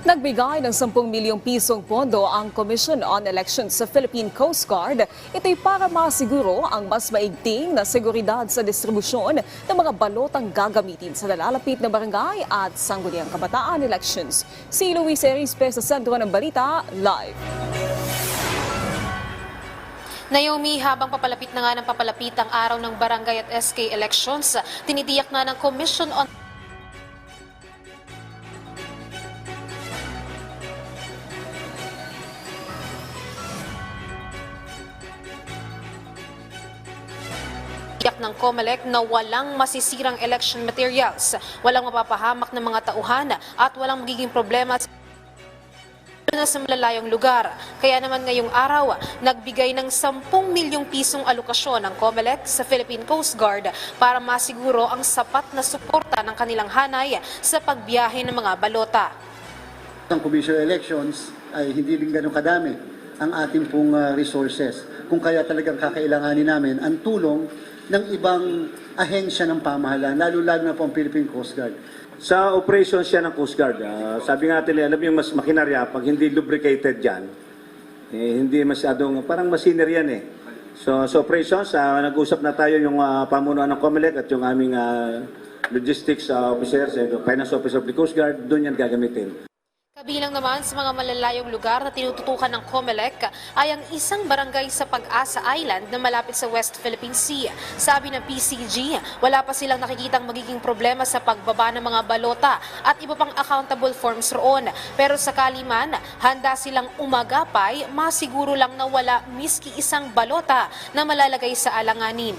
Nagbigay ng 10 milyong pisong pondo ang Commission on Elections sa Philippine Coast Guard. Ito'y para masiguro ang mas maigting na seguridad sa distribusyon ng mga balotang gagamitin sa nalalapit na barangay at sangguniang kabataan elections. Si Luis Erispe sa sentro ng balita, live. Naomi, habang papalapit na nga ng papalapit ang araw ng barangay at SK elections, tinitiyak na ng Commission on ng COMELEC na walang masisirang election materials, walang mapapahamak ng mga tauhan at walang magiging problema sa malalayong lugar. Kaya naman ngayong araw, nagbigay ng 10 milyong pisong alokasyon ng COMELEC sa Philippine Coast Guard para masiguro ang sapat na suporta ng kanilang hanay sa pagbiyahe ng mga balota. Ang Commission Elections ay hindi rin ganun kadami ang ating pong resources. Kung kaya talagang kakailanganin namin ang tulong ng ibang ahensya ng pamahalaan, lalo-lalo na po ang Philippine Coast Guard. Sa operations siya ng Coast Guard, sabi nga natin, alam yung mas makinarya, pag hindi lubricated dyan, hindi masyadong, parang masiner yan eh. So sa operations, nag-usap na tayo yung pamunuan ng COMELEC at yung aming logistics officers and finance officer of the Coast Guard, doon yan gagamitin. Kabilang naman sa mga malalayong lugar na tinututukan ng COMELEC ay ang isang barangay sa Pag-asa Island na malapit sa West Philippine Sea. Sabi ng PCG, wala pa silang nakikitang magiging problema sa pagbaba ng mga balota at iba pang accountable forms roon. Pero sakali man, handa silang umagapay, masiguro lang na wala miski isang balota na malalagay sa alanganin.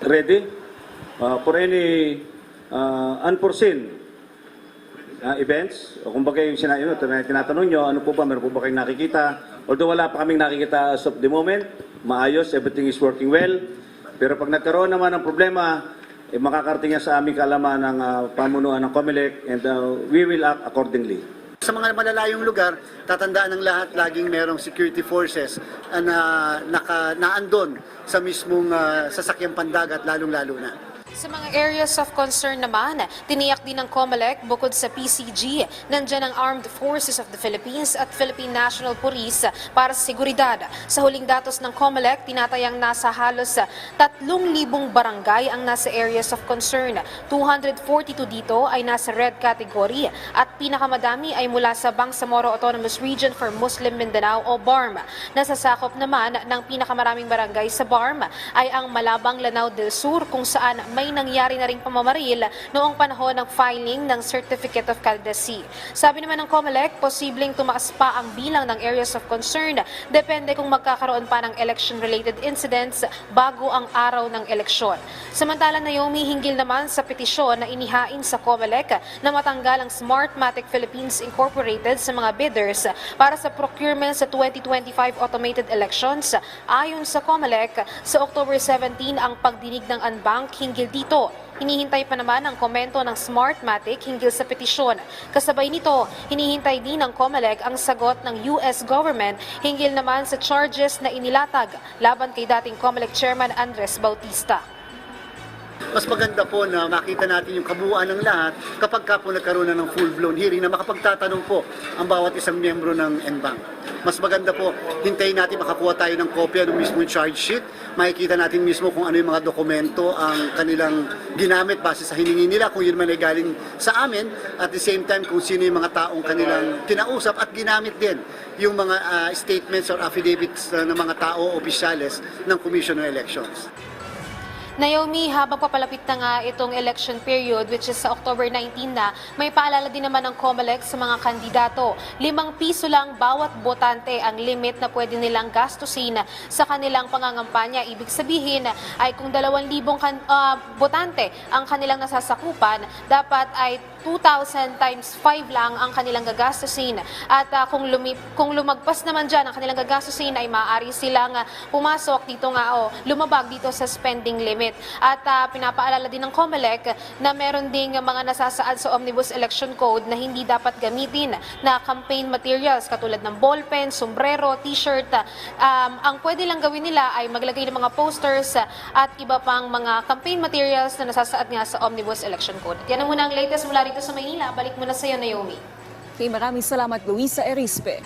Ready for any unforeseen events, o kumbaga yung tinatanong nyo, ano po ba, meron po ba kayong nakikita? Although wala pa kaming nakikita as of the moment, maayos, everything is working well. Pero pag nagkaroon naman ng problema, makakarating yan sa aming kaalaman ng pamunuan ng COMELEC and we will act accordingly. Sa mga malalayong lugar, tatandaan ng lahat, laging merong security forces na naandon sa mismong sasakyang pandagat, lalong-lalo na. Sa mga areas of concern naman, tiniyak din ng COMELEC bukod sa PCG, nandiyan ang Armed Forces of the Philippines at Philippine National Police para sa seguridad. Sa huling datos ng COMELEC, tinatayang nasa halos 3,000 barangay ang nasa areas of concern. 242 dito ay nasa red category at pinakamadami ay mula sa Bangsamoro Autonomous Region for Muslim Mindanao o BARM. Nasasakop naman ng pinakamaraming barangay sa BARM ay ang Malabang, Lanao del Sur kung saan may nangyari na ring pamamaril noong panahon ng filing ng Certificate of Candidacy. Sabi naman ng COMELEC, posibleng tumaas pa ang bilang ng areas of concern, depende kung magkakaroon pa ng election-related incidents bago ang araw ng eleksyon. Samantala, Naomi, hinggil naman sa petisyon na inihain sa COMELEC na matanggal ang Smartmatic Philippines Incorporated sa mga bidders para sa procurement sa 2025 automated elections. Ayon sa COMELEC, sa October 17 ang pagdinig ng Anbank hinggil dito. Hinihintay pa naman ang komento ng Smartmatic hinggil sa petisyon. Kasabay nito, hinihintay din ng COMELEC ang sagot ng US government hinggil naman sa charges na inilatag laban kay dating COMELEC Chairman Andres Bautista. Mas maganda po na makita natin yung kabuuan ng lahat kapag po nagkaroon na ng full-blown hearing na makapagtatanong po ang bawat isang miyembro ng NBank. Mas maganda po, hintayin natin makakuha tayo ng kopya ng mismo charge sheet. Makikita natin mismo kung ano yung mga dokumento ang kanilang ginamit base sa hiningi nila, kung yun man ay galing sa amin. At the same time, kung sino yung mga taong kanilang kinausap at ginamit din yung mga statements or affidavits ng mga tao o opisyales ng Commission on Elections. Naomi, habang papalapit na nga itong election period, which is sa October 19 na, may paalala din naman ng COMELEC sa mga kandidato. 5 piso lang bawat botante ang limit na pwede nilang gastusin sa kanilang pangangampanya. Ibig sabihin ay kung 2,000 botante ang kanilang nasasakupan, dapat ay 2,000 times 5 lang ang kanilang gagastusin. At kung lumagpas naman dyan ang kanilang gagastusin ay maaari silang pumasok dito nga lumabag dito sa spending limit. At pinapaalala din ng COMELEC na meron ding mga nasasaad sa Omnibus Election Code na hindi dapat gamitin na campaign materials katulad ng ballpen, sombrero, t-shirt. Ang pwede lang gawin nila ay maglagay ng mga posters at iba pang mga campaign materials na nasasaad nga sa Omnibus Election Code. At yan ang muna ang latest mula rito sa Maynila. Balik muna sa iyo, Naomi. Okay, maraming salamat Luisa Erispe.